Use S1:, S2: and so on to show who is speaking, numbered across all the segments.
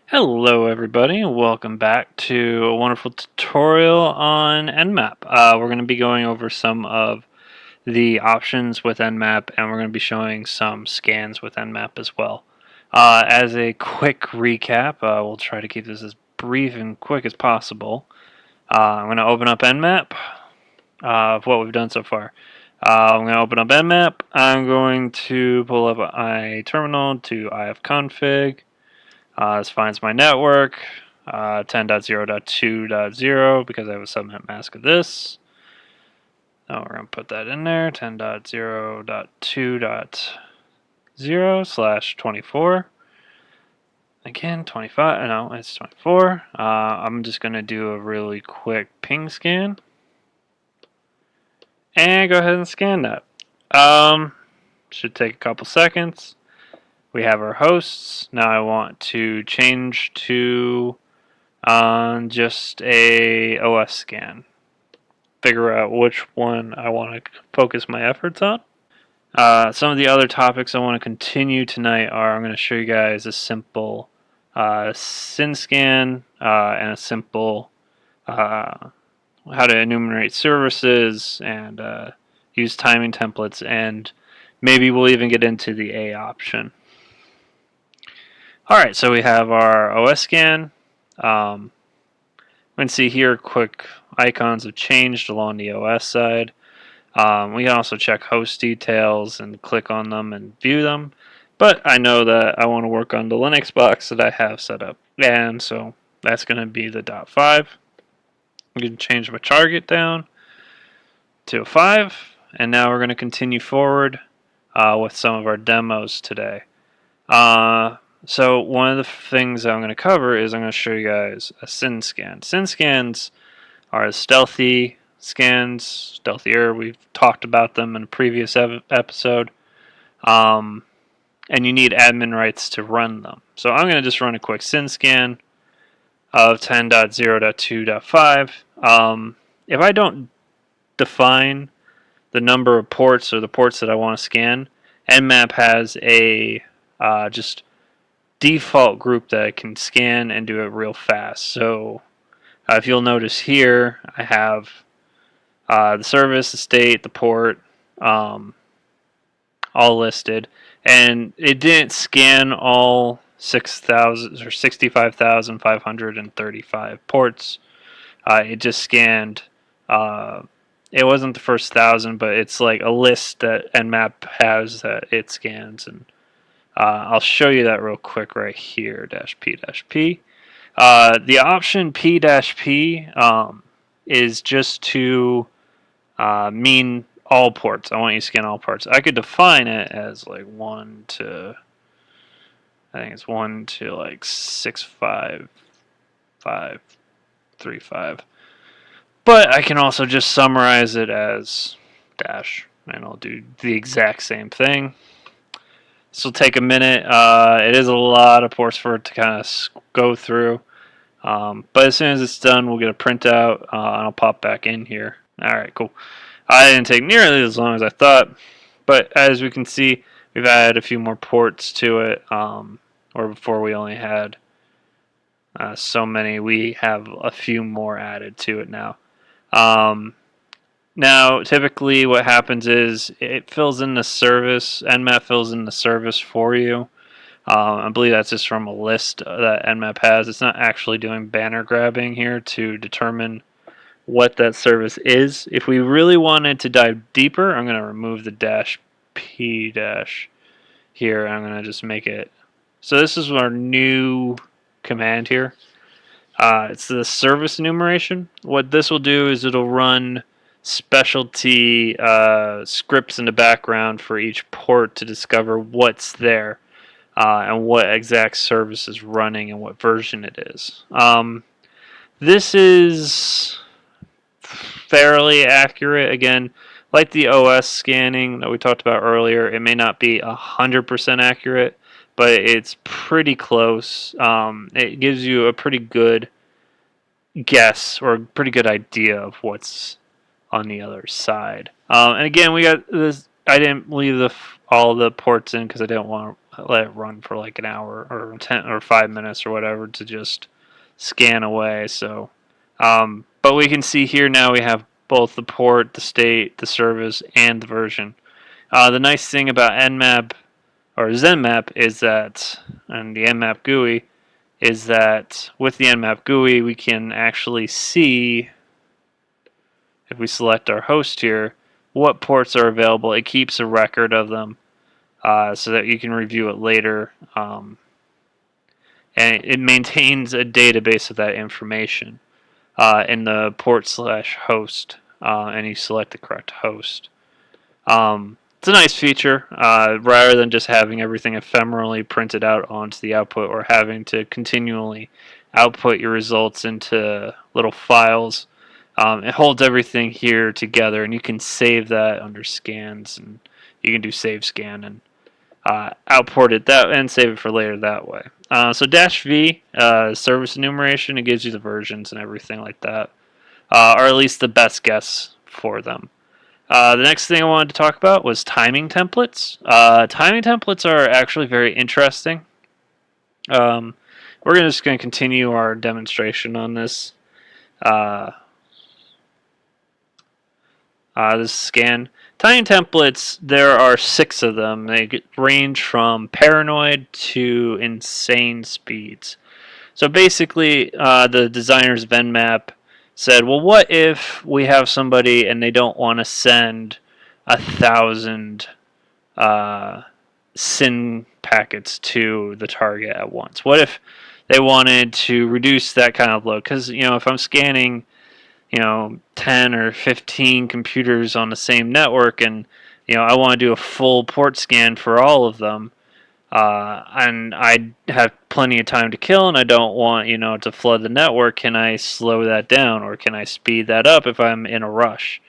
S1: Hello everybody, welcome back to a wonderful tutorial on nmap. We're going to be going over some of the options with nmap, and we're going to be showing some scans with nmap as well. As a quick recap, we'll try to keep this as brief and quick as possible. I'm going to open up nmap of what we've done so far. I'm going to open up nmap. I'm going to pull up my terminal to ifconfig. This finds my network, 10.0.2.0, because I have a subnet mask of this. Now we're going to put that in there, 10.0.2.0/24. Again, 25, no, it's 24. I'm just going to do a really quick ping scan. And go ahead and scan that. Should take a couple seconds. We have our hosts. Now I want to change to just a OS scan. Figure out which one I want to focus my efforts on. Some of the other topics I want to continue tonight are I'm going to show you guys a simple SYN scan and a simple how to enumerate services and use timing templates, and maybe we'll even get into the A option. Alright, so we have our OS scan. You can see here quick icons have changed along the OS side. We can also check host details and click on them and view them. But I know that I want to work on the Linux box that I have set up. And so that's going to be the .5. I'm going to change my target down to a 5. And now we're going to continue forward with some of our demos today. So one of the things I'm going to cover is I'm going to show you guys a SYN scan. SYN scans are stealthy scans, stealthier. We've talked about them in a previous episode. And you need admin rights to run them. So I'm going to just run a quick SYN scan of 10.0.2.5. If I don't define the number of ports or the ports that I want to scan, nmap has a just default group that I can scan and do it real fast. So if you'll notice here, I have the service, the state, the port, all listed, and it didn't scan all 6,000 or 65,535 ports. It just scanned. It wasn't the first 1,000, but it's like a list that nmap has that it scans, and I'll show you that real quick right here. -p-p. The option P-P is just to mean all ports. I want you to scan all ports. I could define it as like 1 to, I think it's 1 to like 65535. But I can also just summarize it as dash, and I'll do the exact same thing. This will take a minute. It is a lot of ports for it to kind of go through. But as soon as it's done, we'll get a printout, and I'll pop back in here. Alright, cool. I didn't take nearly as long as I thought, but as we can see, we've added a few more ports to it, or before we only had so many. We have a few more added to it now. Now, typically what happens is it fills in the service, nmap fills in the service for you. I believe that's just from a list that nmap has. It's not actually doing banner grabbing here to determine what that service is. If we really wanted to dive deeper, I'm going to remove the -p here. I'm going to just make it. So this is our new command here. It's the service enumeration. What this will do is it'll run specialty scripts in the background for each port to discover what's there and what exact service is running and what version it is. This is fairly accurate. Again, like the OS scanning that we talked about earlier, it may not be 100% accurate, but it's pretty close. It gives you a pretty good guess or a pretty good idea of what's on the other side. And again, we got this. I didn't leave all the ports in because I didn't want let it run for like an hour or 5 minutes or whatever to just scan away. So, but we can see here now we have both the port, the state, the service, and the version. The nice thing about nmap or ZenMap is that, and the nmap GUI, is that with the nmap GUI we can actually see, if we select our host here, what ports are available. It keeps a record of them so that you can review it later. And it maintains a database of that information in the port/host, and you select the correct host. It's a nice feature, rather than just having everything ephemerally printed out onto the output or having to continually output your results into little files. It holds everything here together, and you can save that under scans, and you can do save scan and output it that and save it for later that way. So -v, service enumeration, it gives you the versions and everything like that, or at least the best guess for them. The next thing I wanted to talk about was timing templates. Timing templates are actually very interesting. We're just going to continue our demonstration on this. This scan. Timing templates, there are 6 of them. They range from paranoid to insane speeds. So basically, the designers of nmap said, well, what if we have somebody and they don't want to send 1,000 SYN packets to the target at once? What if they wanted to reduce that kind of load? Because, if I'm scanning 10 or 15 computers on the same network, and I want to do a full port scan for all of them, and I have plenty of time to kill, and I don't want to flood the network. Can I slow that down, or can I speed that up if I'm in a rush?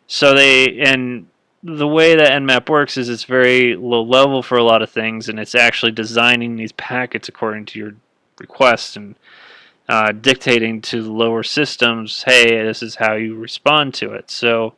S1: So the way that nmap works is it's very low level for a lot of things, and it's actually designing these packets according to your request and dictating to the lower systems, hey, this is how you respond to it. So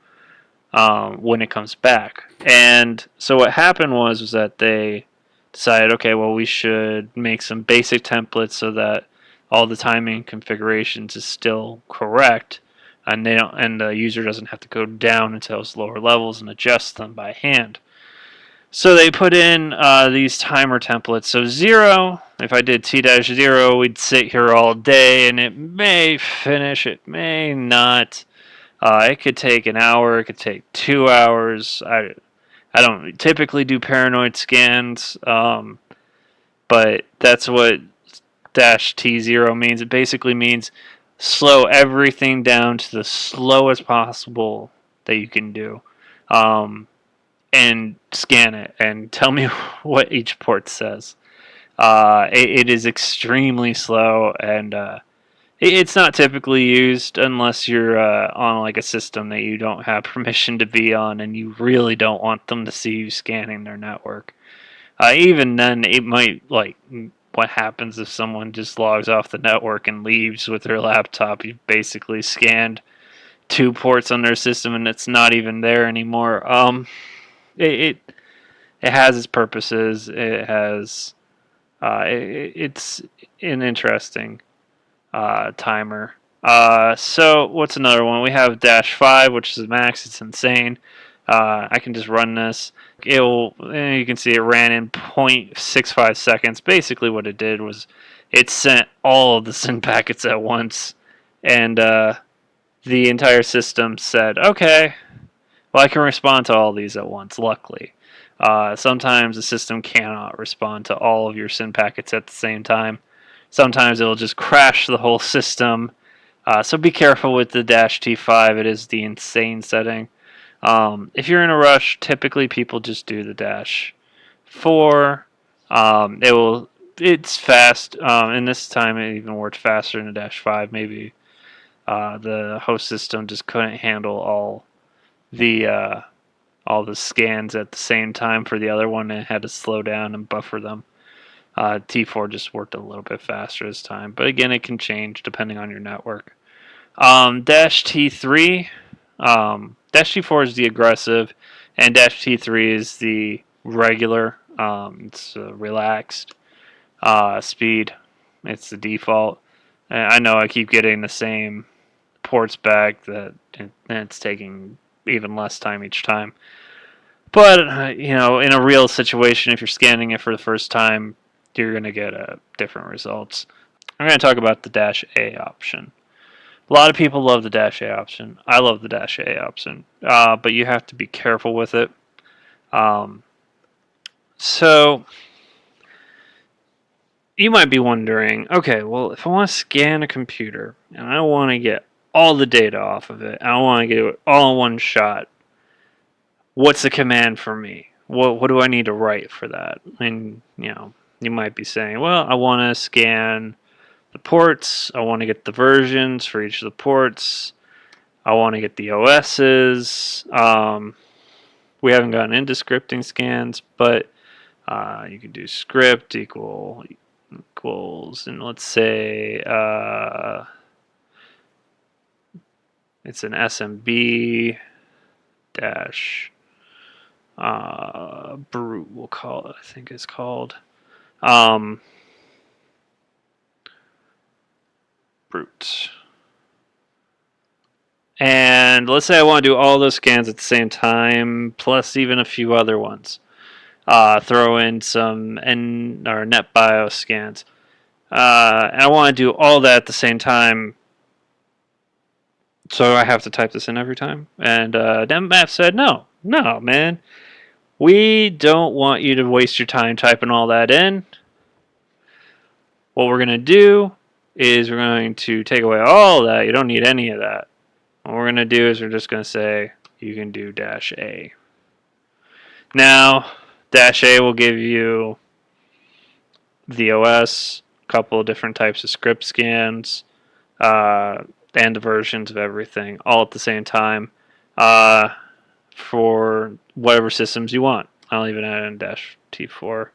S1: when it comes back, and so what happened was that they decided, okay, well, we should make some basic templates so that all the timing configurations is still correct, and the user doesn't have to go down into those lower levels and adjust them by hand. So they put in these timer templates. So 0, if I did t-0, we'd sit here all day, and it may finish, it may not. It could take an hour, it could take 2 hours. I don't typically do paranoid scans, but that's what -t0 means. It basically means slow everything down to the slowest possible that you can do. And scan it and tell me what each port says. It is extremely slow, and it's not typically used unless you're on like a system that you don't have permission to be on, and you really don't want them to see you scanning their network. Even then, it might, like, what happens if someone just logs off the network and leaves with their laptop? You've basically scanned 2 ports on their system, and it's not even there anymore. It has its purposes. It's an interesting timer. So what's another one? We have -5, which is max. It's insane. I can just run this. You can see it ran in 0.65 seconds. Basically what it did was it sent all of the SYN packets at once, and the entire system said, okay, well, I can respond to all these at once, luckily. Sometimes the system cannot respond to all of your SYN packets at the same time. Sometimes it'll just crash the whole system. So be careful with the -t5. It is the insane setting. If you're in a rush, typically people just do the -4. It's fast, and this time it even worked faster than the -5. Maybe the host system just couldn't handle all the scans at the same time for the other one, and had to slow down and buffer them. T4 just worked a little bit faster this time, but again, it can change depending on your network. -T3, -T4 is the aggressive, and -T3 is the regular. It's relaxed speed. It's the default. I know I keep getting the same ports back that it's taking even less time each time. But in a real situation, if you're scanning it for the first time, you're going to get different results. I'm going to talk about the dash A option. A lot of people love the dash A option. I love the dash A option, but you have to be careful with it. Um, so you might be wondering, okay, well, if I want to scan a computer and I want to get all the data off of it, I want to get it all in one shot, what's the command for me? What do I need to write for that? And you might be saying, well, I want to scan the ports, I want to get the versions for each of the ports, I want to get the OSs. We haven't gotten into scripting scans, but you can do script equals, and let's say it's an SMB dash brute, we'll call it. I think it's called brute. And let's say I want to do all those scans at the same time, plus even a few other ones. Throw in some NetBIOS scans. And I want to do all that at the same time. So I have to type this in every time. And nmap said, no, man. We don't want you to waste your time typing all that in. What we're going to do is we're going to take away all of that. You don't need any of that. What we're going to do is we're just going to say you can do dash A. Now, dash A will give you the OS, a couple of different types of script scans, and the versions of everything all at the same time for whatever systems you want. I'll even add in dash T4,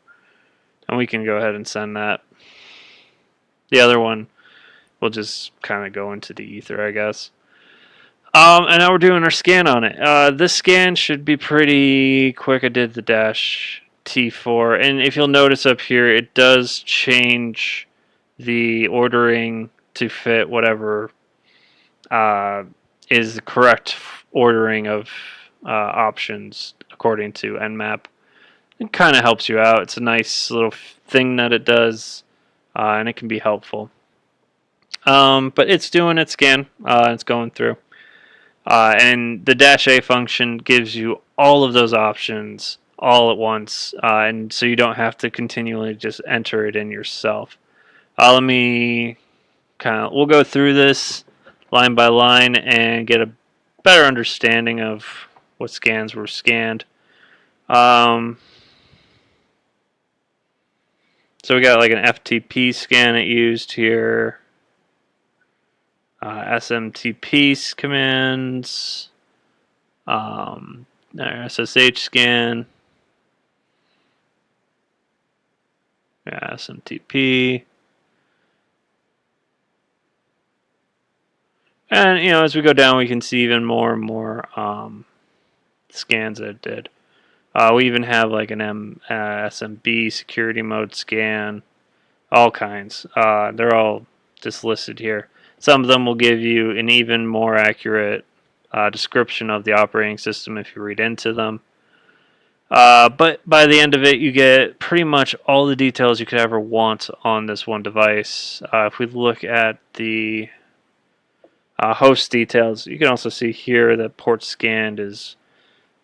S1: and we can go ahead and send that. The other one will just kind of go into the ether, I guess. And now we're doing our scan on it. This scan should be pretty quick. I did the dash T4, and if you'll notice up here, it does change the ordering to fit whatever is the correct ordering of options according to nmap. It kind of helps you out. It's a nice little thing that it does, and it can be helpful. But it's doing its scan. It's going through. And the dash A function gives you all of those options all at once, and so you don't have to continually just enter it in yourself. Let me we'll go through this line by line and get a better understanding of what scans were scanned. So we got like an FTP scan it used here. SMTP commands, SSH scan, SMTP, and as we go down, we can see even more and more scans that it did. We even have like an SMB security mode scan, all kinds. They're all just listed here. Some of them will give you an even more accurate description of the operating system if you read into them. But by the end of it, you get pretty much all the details you could ever want on this one device. If we look at the host details, you can also see here that port scanned is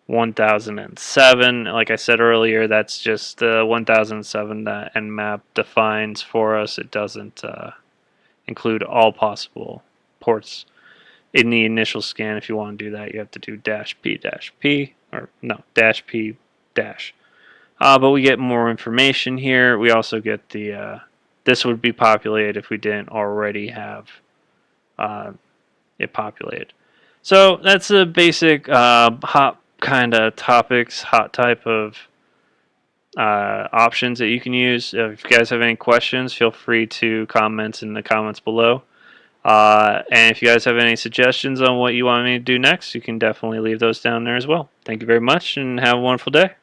S1: 1007. Like I said earlier, that's just the 1007 that nmap defines for us. It doesn't include all possible ports in the initial scan. If you want to do that, you have to do dash P, or no, dash P dash. But we get more information here. We also get the, this would be populated if we didn't already have it populated. So that's a basic hot kind of topics, hot type of options that you can use. If you guys have any questions, feel free to comment in the comments below. And if you guys have any suggestions on what you want me to do next, you can definitely leave those down there as well. Thank you very much, and have a wonderful day.